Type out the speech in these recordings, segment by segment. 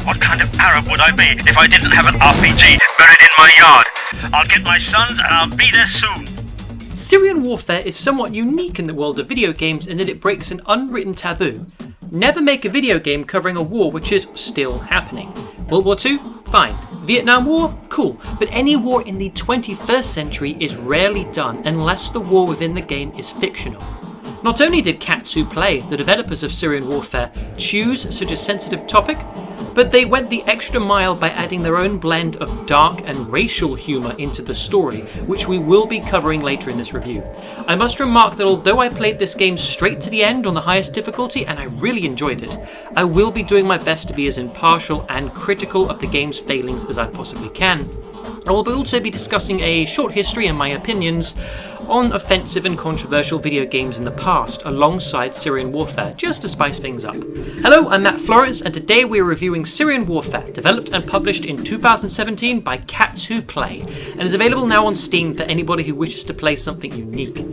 What kind of Arab would I be if I didn't have an RPG buried in my yard? I'll get my sons and I'll be there soon. Syrian Warfare is somewhat unique in the world of video games in that it breaks an unwritten taboo. Never make a video game covering a war which is still happening. World War II? Fine. Vietnam War? Cool. But any war in the 21st century is rarely done unless the war within the game is fictional. Not only did Cats Who Play, the developers of Syrian Warfare, choose such a sensitive topic, but they went the extra mile by adding their own blend of dark and racial humour into the story, which we will be covering later in this review. I must remark that although I played this game straight to the end on the highest difficulty and I really enjoyed it, I will be doing my best to be as impartial and critical of the game's failings as I possibly can. I will also be discussing a short history and my opinions on offensive and controversial video games in the past, alongside Syrian Warfare, just to spice things up. Hello, I'm Florence, and today we're reviewing Syrian Warfare, developed and published in 2017 by Cats Who Play, and is available now on Steam for anybody who wishes to play something unique.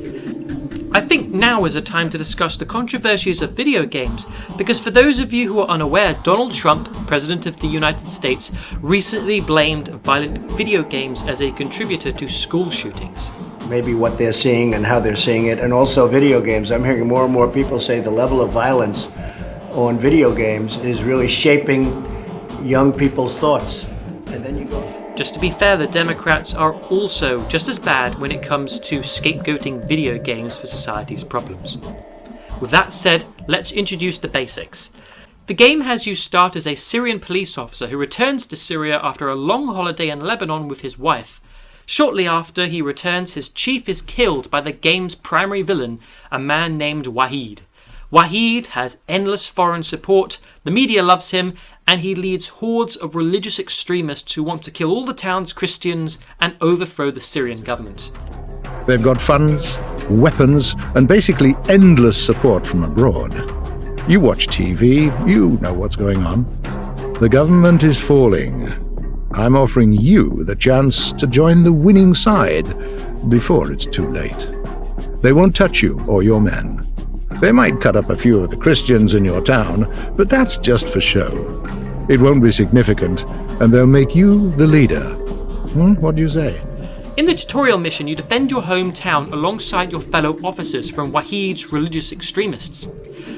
I think now is a time to discuss the controversies of video games, because for those of you who are unaware, Donald Trump, President of the United States, recently blamed violent video games as a contributor to school shootings. Maybe what they're seeing and how they're seeing it, and also video games. I'm hearing more and more people say the level of violence on video games is really shaping young people's thoughts. And then you go. Just to be fair, the Democrats are also just as bad when it comes to scapegoating video games for society's problems. With that said, let's introduce the basics. The game has you start as a Syrian police officer who returns to Syria after a long holiday in Lebanon with his wife. Shortly after he returns, his chief is killed by the game's primary villain, a man named Wahid. Wahid has endless foreign support, the media loves him, and he leads hordes of religious extremists who want to kill all the town's Christians and overthrow the Syrian government. They've got funds, weapons, and basically endless support from abroad. You watch TV, you know what's going on. The government is falling. I'm offering you the chance to join the winning side before it's too late. They won't touch you or your men. They might cut up a few of the Christians in your town, but that's just for show. It won't be significant, and they'll make you the leader. What do you say? In the tutorial mission, you defend your hometown alongside your fellow officers from Wahid's religious extremists.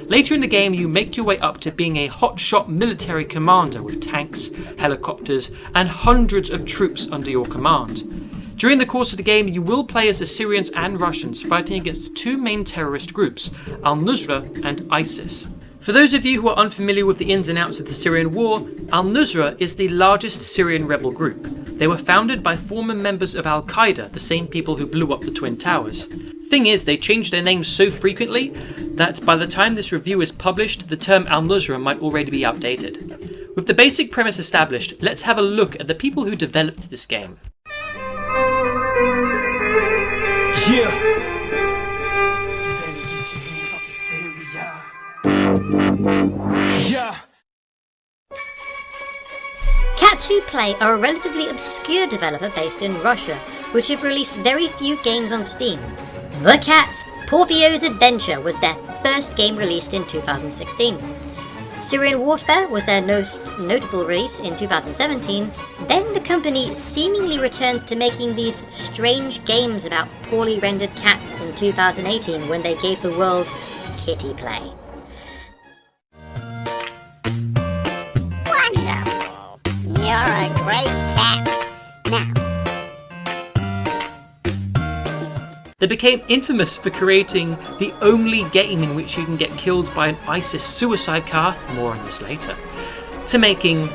Later in the game, you make your way up to being a hotshot military commander with tanks, helicopters, and hundreds of troops under your command. During the course of the game, you will play as the Syrians and Russians fighting against the two main terrorist groups, Al-Nusra and ISIS. For those of you who are unfamiliar with the ins and outs of the Syrian war, Al-Nusra is the largest Syrian rebel group. They were founded by former members of Al-Qaeda, the same people who blew up the Twin Towers. Thing is, they change their names so frequently that by the time this review is published, the term Al-Nusra might already be outdated. With the basic premise established, let's have a look at the people who developed this game. Yeah. Yeah. Cats Who Play are a relatively obscure developer based in Russia, which have released very few games on Steam. The Cat, Porfio's Adventure was their first game released in 2016. Syrian Warfare was their most notable release in 2017, then the company seemingly returned to making these strange games about poorly rendered cats in 2018 when they gave the world Kitty Play. Wonderful! You're a great cat. Now, They became infamous for creating the only game in which you can get killed by an ISIS suicide car, more on this later, to making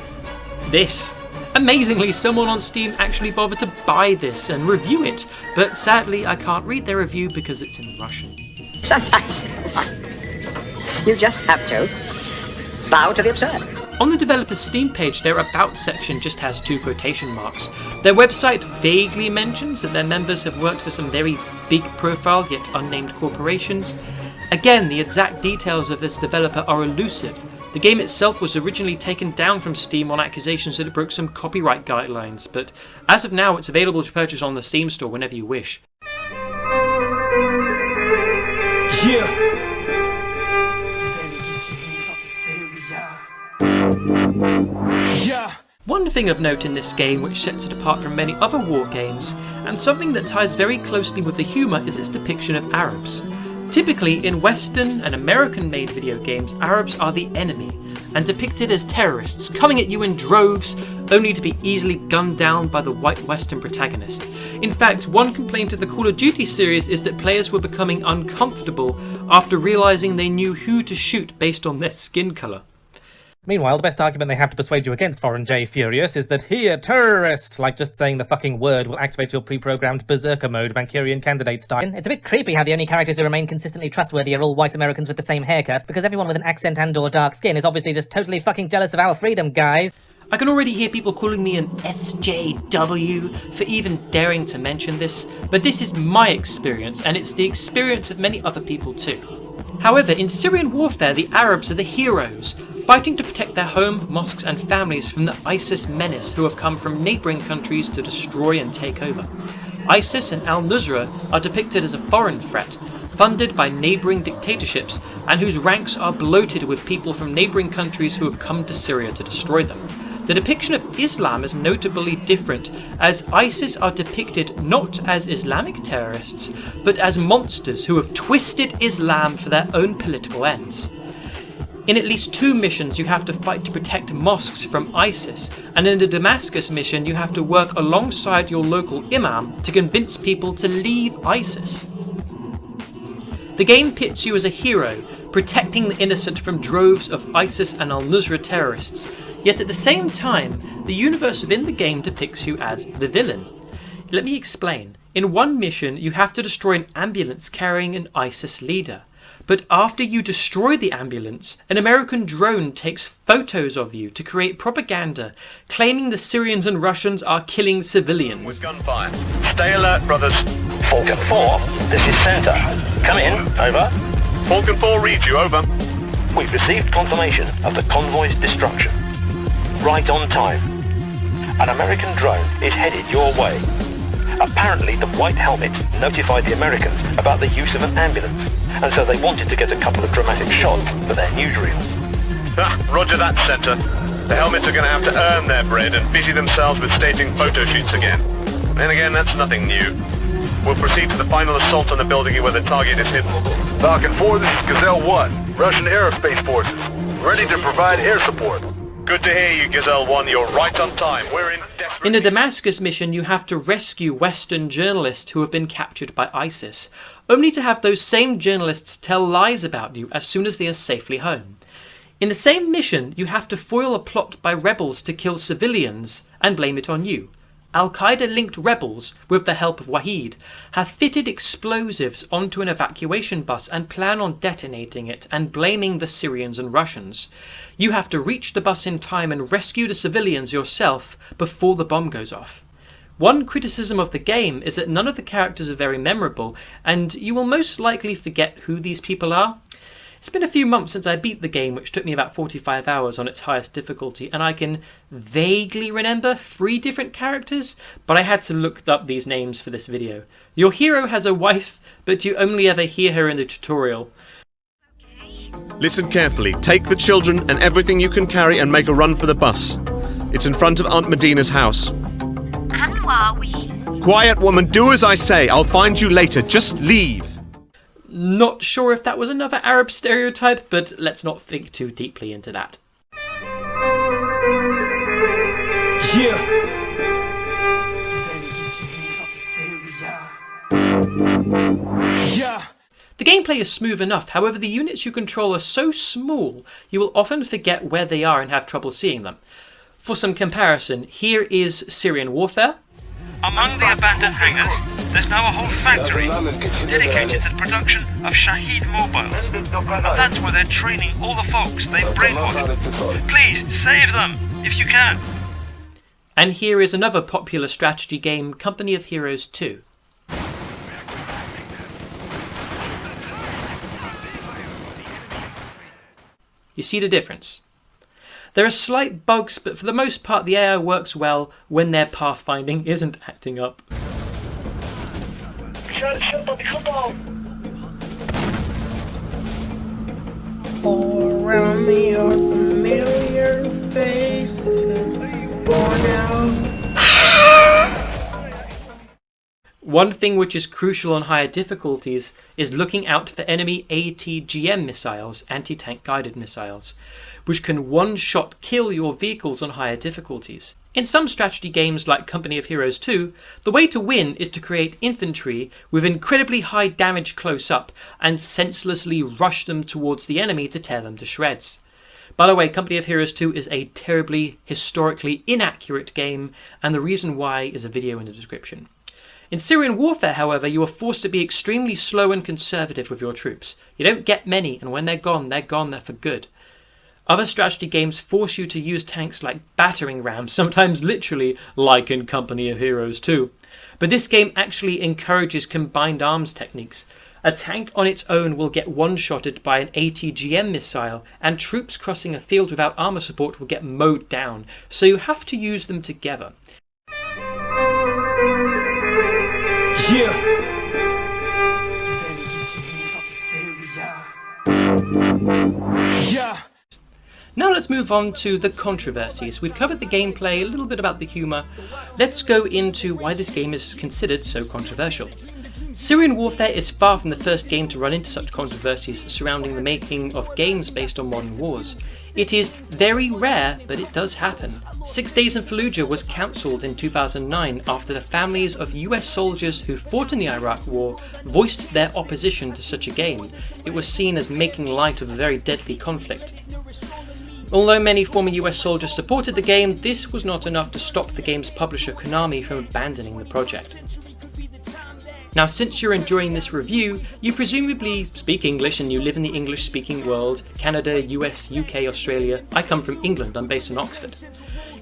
this. Amazingly, someone on Steam actually bothered to buy this and review it, but sadly I can't read their review because it's in Russian. Sometimes you just have to bow to the absurd. On the developer's Steam page, their About section just has 2 quotation marks. Their website vaguely mentions that their members have worked for some very big profile yet unnamed corporations. Again, the exact details of this developer are elusive. The game itself was originally taken down from Steam on accusations that it broke some copyright guidelines, but as of now it's available to purchase on the Steam store whenever you wish. Yeah. One thing of note in this game which sets it apart from many other war games, and something that ties very closely with the humour, is its depiction of Arabs. Typically, in Western and American-made video games, Arabs are the enemy, and depicted as terrorists, coming at you in droves, only to be easily gunned down by the white Western protagonist. In fact, one complaint of the Call of Duty series is that players were becoming uncomfortable after realising they knew who to shoot based on their skin colour. Meanwhile, the best argument they have to persuade you against Foreign J Furious is that, here, terrorist! Like just saying the fucking word will activate your pre-programmed berserker mode, Manchurian Candidate style. It's a bit creepy how the only characters who remain consistently trustworthy are all white Americans with the same haircut, because everyone with an accent and or dark skin is obviously just totally fucking jealous of our freedom, guys. I can already hear people calling me an SJW for even daring to mention this, but this is my experience, and it's the experience of many other people too. However, in Syrian Warfare, the Arabs are the heroes, fighting to protect their home, mosques and families from the ISIS menace who have come from neighbouring countries to destroy and take over. ISIS and al-Nusra are depicted as a foreign threat, funded by neighbouring dictatorships, and whose ranks are bloated with people from neighbouring countries who have come to Syria to destroy them. The depiction of Islam is notably different, as ISIS are depicted not as Islamic terrorists, but as monsters who have twisted Islam for their own political ends. In at least 2 missions you have to fight to protect mosques from ISIS, and in the Damascus mission you have to work alongside your local imam to convince people to leave ISIS. The game pits you as a hero, protecting the innocent from droves of ISIS and al-Nusra terrorists, yet at the same time, the universe within the game depicts you as the villain. Let me explain. In one mission, you have to destroy an ambulance carrying an ISIS leader. But after you destroy the ambulance, an American drone takes photos of you to create propaganda, claiming the Syrians and Russians are killing civilians. With gunfire. Stay alert, brothers. Falcon 4, this is Center. Come in, over. Falcon 4 reads you, over. We've received confirmation of the convoy's destruction. Right on time. An American drone is headed your way. Apparently the White Helmets notified the Americans about the use of an ambulance, and so they wanted to get a couple of dramatic shots for their newsreel. Roger that, Center. The Helmets are going to have to earn their bread and busy themselves with staging photo shoots again. Then again, that's nothing new. We'll proceed to the final assault on the building where the target is hidden. Falcon 4, this is Gazelle 1, Russian Aerospace Forces, ready to provide air support. Good to hear you, Gazelle 1. You're right on time. We're in desperate... In the Damascus mission, you have to rescue Western journalists who have been captured by ISIS, only to have those same journalists tell lies about you as soon as they are safely home. In the same mission, you have to foil a plot by rebels to kill civilians and blame it on you. Al-Qaeda-linked rebels, with the help of Wahid, have fitted explosives onto an evacuation bus and plan on detonating it and blaming the Syrians and Russians. You have to reach the bus in time and rescue the civilians yourself before the bomb goes off. One criticism of the game is that none of the characters are very memorable, and you will most likely forget who these people are. It's been a few months since I beat the game, which took me about 45 hours on its highest difficulty, and I can vaguely remember 3 different characters, but I had to look up these names for this video. Your hero has a wife, but you only ever hear her in the tutorial. Listen carefully, take the children and everything you can carry and make a run for the bus. It's in front of Aunt Medina's house. And who are we? Quiet, woman, do as I say, I'll find you later, just leave. Not sure if that was another Arab stereotype, but let's not think too deeply into that. Yeah. Yeah. The gameplay is smooth enough, however the units you control are so small you will often forget where they are and have trouble seeing them. For some comparison, here is Syrian Warfare. Among the abandoned hangars, there's now a whole factory dedicated to the production of Shaheed mobiles. And that's where they're training all the folks they've brainwashed. Please, save them, if you can. And here is another popular strategy game, Company of Heroes 2. You see the difference? There are slight bugs, but for the most part the AI works well when their pathfinding isn't acting up. All around me are familiar faces. One thing which is crucial on higher difficulties is looking out for enemy ATGM missiles, anti-tank guided missiles, which can one-shot kill your vehicles on higher difficulties. In some strategy games like Company of Heroes 2, the way to win is to create infantry with incredibly high damage close up and senselessly rush them towards the enemy to tear them to shreds. By the way, Company of Heroes 2 is a terribly, historically inaccurate game, and the reason why is a video in the description. In Syrian Warfare, however, you are forced to be extremely slow and conservative with your troops. You don't get many, and when they're gone, they're for good. Other strategy games force you to use tanks like battering rams, sometimes literally like in Company of Heroes 2. But this game actually encourages combined arms techniques. A tank on its own will get one-shotted by an ATGM missile, and troops crossing a field without armor support will get mowed down, so you have to use them together. Yeah. Yeah. Now let's move on to the controversies. We've covered the gameplay, a little bit about the humour. Let's go into why this game is considered so controversial. Syrian Warfare is far from the first game to run into such controversies surrounding the making of games based on modern wars. It is very rare, but it does happen. 6 Days in Fallujah was cancelled in 2009 after the families of US soldiers who fought in the Iraq War voiced their opposition to such a game. It was seen as making light of a very deadly conflict. Although many former US soldiers supported the game, this was not enough to stop the game's publisher Konami from abandoning the project. Now, since you're enjoying this review, you presumably speak English and you live in the English-speaking world, Canada, US, UK, Australia. I come from England, I'm based in Oxford.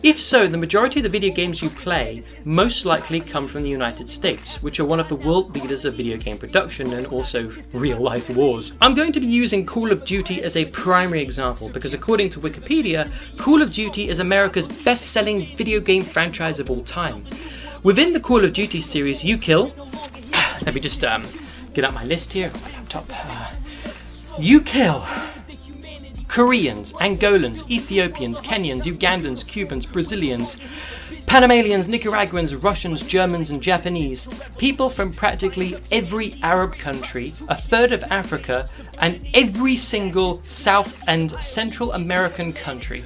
If so, the majority of the video games you play most likely come from the United States, which are one of the world leaders of video game production and also real-life wars. I'm going to be using Call of Duty as a primary example because according to Wikipedia, Call of Duty is America's best-selling video game franchise of all time. Within the Call of Duty series, you kill... Let me just get out my list here on my laptop. You kill Koreans, Angolans, Ethiopians, Kenyans, Ugandans, Cubans, Brazilians, Panamanians, Nicaraguans, Russians, Germans and Japanese. People from practically every Arab country, a third of Africa, and every single South and Central American country.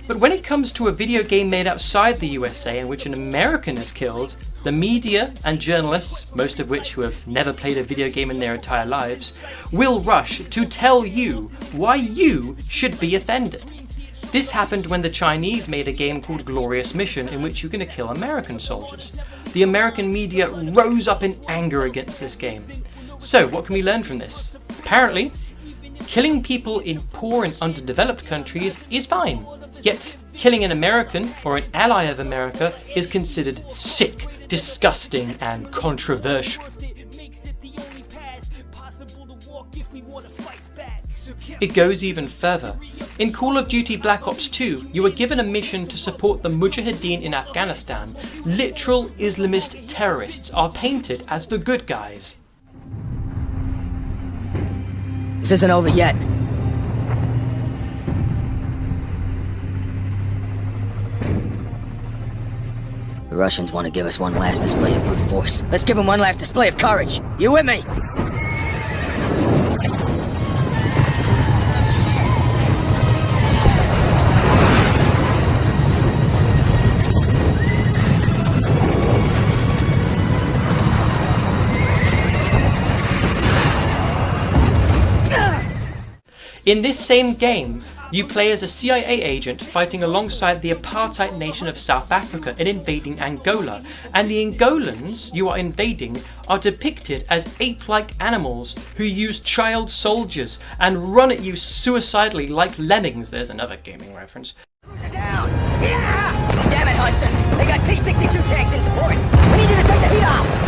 But when it comes to a video game made outside the USA in which an American is killed, the media and journalists, most of which who have never played a video game in their entire lives, will rush to tell you why you should be offended. This happened when the Chinese made a game called Glorious Mission in which you're going to kill American soldiers. The American media rose up in anger against this game. So what can we learn from this? Apparently, killing people in poor and underdeveloped countries is fine. Yet, killing an American or an ally of America is considered sick, disgusting, and controversial. It goes even further. In Call of Duty Black Ops 2, you were given a mission to support the Mujahideen in Afghanistan. Literal Islamist terrorists are painted as the good guys. This isn't over yet. The Russians want to give us one last display of brute force. Let's give them one last display of courage. You with me? In this same game, you play as a CIA agent fighting alongside the apartheid nation of South Africa and invading Angola. And the Angolans you are invading are depicted as ape-like animals who use child soldiers and run at you suicidally like lemmings. There's another gaming reference. Down. Yeah! Damn it, Hudson! They got T-62 tanks in support! We need you to take the heat off!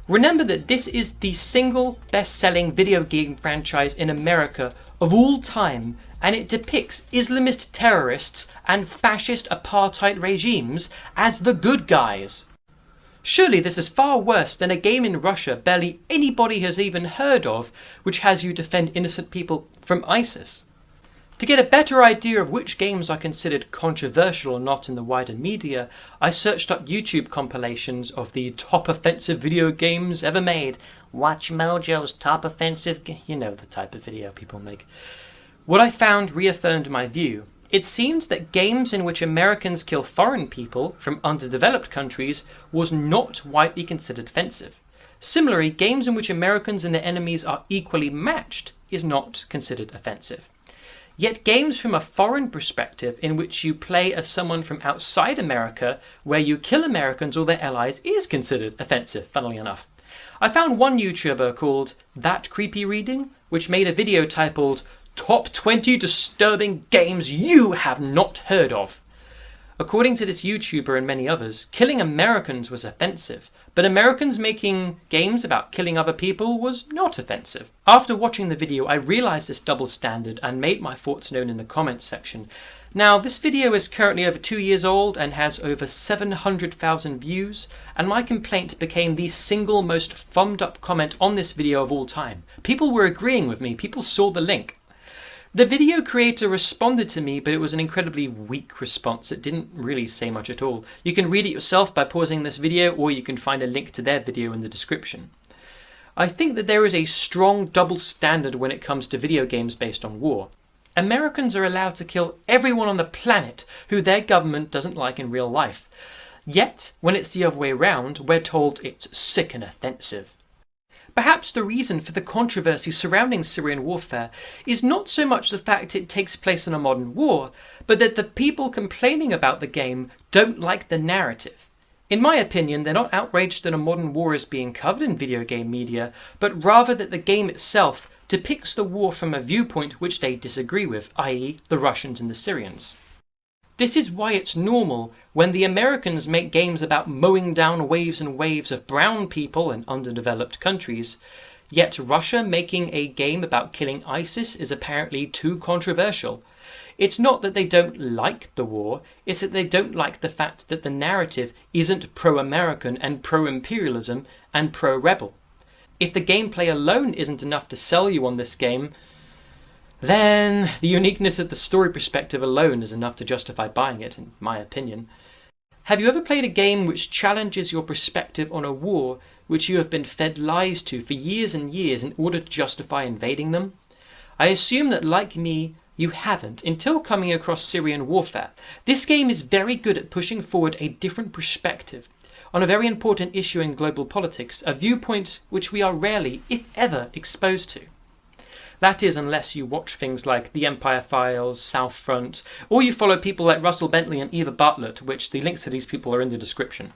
Remember that this is the single best-selling video game franchise in America of all time, and it depicts Islamist terrorists and fascist apartheid regimes as the good guys. Surely this is far worse than a game in Russia barely anybody has even heard of, which has you defend innocent people from ISIS. To get a better idea of which games are considered controversial or not in the wider media, I searched up YouTube compilations of the top offensive video games ever made. Watch Mojo's top offensive you know the type of video people make. What I found reaffirmed my view. It seems that games in which Americans kill foreign people from underdeveloped countries was not widely considered offensive. Similarly, games in which Americans and their enemies are equally matched is not considered offensive. Yet games from a foreign perspective in which you play as someone from outside America, where you kill Americans or their allies, is considered offensive, funnily enough. I found one YouTuber called That Creepy Reading, which made a video titled Top 20 Disturbing Games You Have Not Heard Of. According to this YouTuber and many others, killing Americans was offensive, but Americans making games about killing other people was not offensive. After watching the video, I realised this double standard and made my thoughts known in the comments section. Now, this video is currently over 2 years old and has over 700,000 views, and my complaint became the single most thumbed up comment on this video of all time. People were agreeing with me, people saw the link. The video creator responded to me, but it was an incredibly weak response. It didn't really say much at all. You can read it yourself by pausing this video, or you can find a link to their video in the description. I think that there is a strong double standard when it comes to video games based on war. Americans are allowed to kill everyone on the planet who their government doesn't like in real life. Yet, when it's the other way around, we're told it's sick and offensive. Perhaps the reason for the controversy surrounding Syrian Warfare is not so much the fact it takes place in a modern war, but that the people complaining about the game don't like the narrative. In my opinion, they're not outraged that a modern war is being covered in video game media, but rather that the game itself depicts the war from a viewpoint which they disagree with, i.e. the Russians and the Syrians. This is why it's normal when the Americans make games about mowing down waves and waves of brown people in underdeveloped countries, yet Russia making a game about killing ISIS is apparently too controversial. It's not that they don't like the war, it's that they don't like the fact that the narrative isn't pro-American and pro-imperialism and pro-rebel. If the gameplay alone isn't enough to sell you on this game, then the uniqueness of the story perspective alone is enough to justify buying it, in my opinion. Have you ever played a game which challenges your perspective on a war which you have been fed lies to for years and years in order to justify invading them? I assume that, like me, you haven't, until coming across Syrian Warfare. This game is very good at pushing forward a different perspective on a very important issue in global politics, a viewpoint which we are rarely, if ever, exposed to. That is, unless you watch things like The Empire Files, South Front, or you follow people like Russell Bentley and Eva Bartlett, which the links to these people are in the description.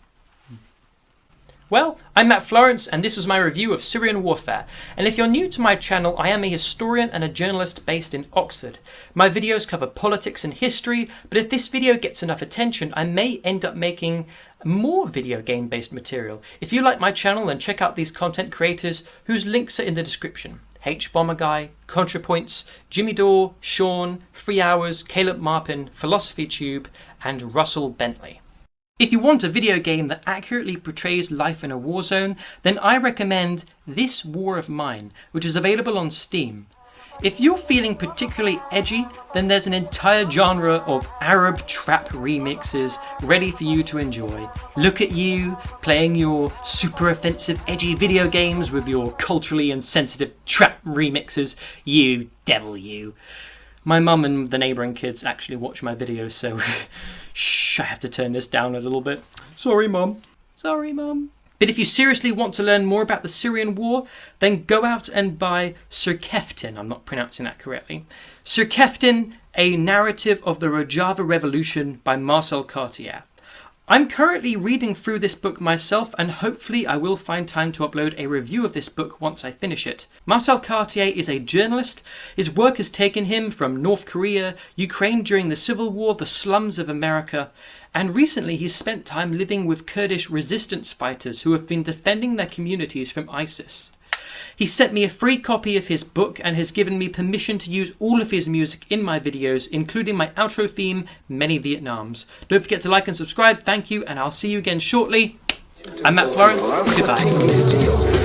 Well, I'm Matt Florence, and this was my review of Syrian Warfare. And if you're new to my channel, I am a historian and a journalist based in Oxford. My videos cover politics and history, but if this video gets enough attention, I may end up making more video game based material. If you like my channel, then check out these content creators whose links are in the description. H-Bomber Guy, ContraPoints, Jimmy Dore, Sean, 3 Hours, Caleb Marpin, Philosophy Tube, and Russell Bentley. If you want a video game that accurately portrays life in a war zone, then I recommend This War of Mine, which is available on Steam. If you're feeling particularly edgy, then there's an entire genre of Arab trap remixes ready for you to enjoy. Look at you, playing your super offensive edgy video games with your culturally insensitive trap remixes. You devil you. My mum and the neighbouring kids actually watch my videos, so shh, I have to turn this down a little bit. Sorry, Mum. Sorry, Mum. But if you seriously want to learn more about the Syrian War, then go out and buy Sirkeftin. I'm not pronouncing that correctly. Sirkeftin, A Narrative of the Rojava Revolution by Marcel Cartier. I'm currently reading through this book myself, and hopefully I will find time to upload a review of this book once I finish it. Marcel Cartier is a journalist. His work has taken him from North Korea, Ukraine during the Civil War, the slums of America, and recently he's spent time living with Kurdish resistance fighters who have been defending their communities from ISIS. He sent me a free copy of his book and has given me permission to use all of his music in my videos, including my outro theme, Many Vietnams. Don't forget to like and subscribe, thank you, and I'll see you again shortly. I'm Matt Florence, goodbye.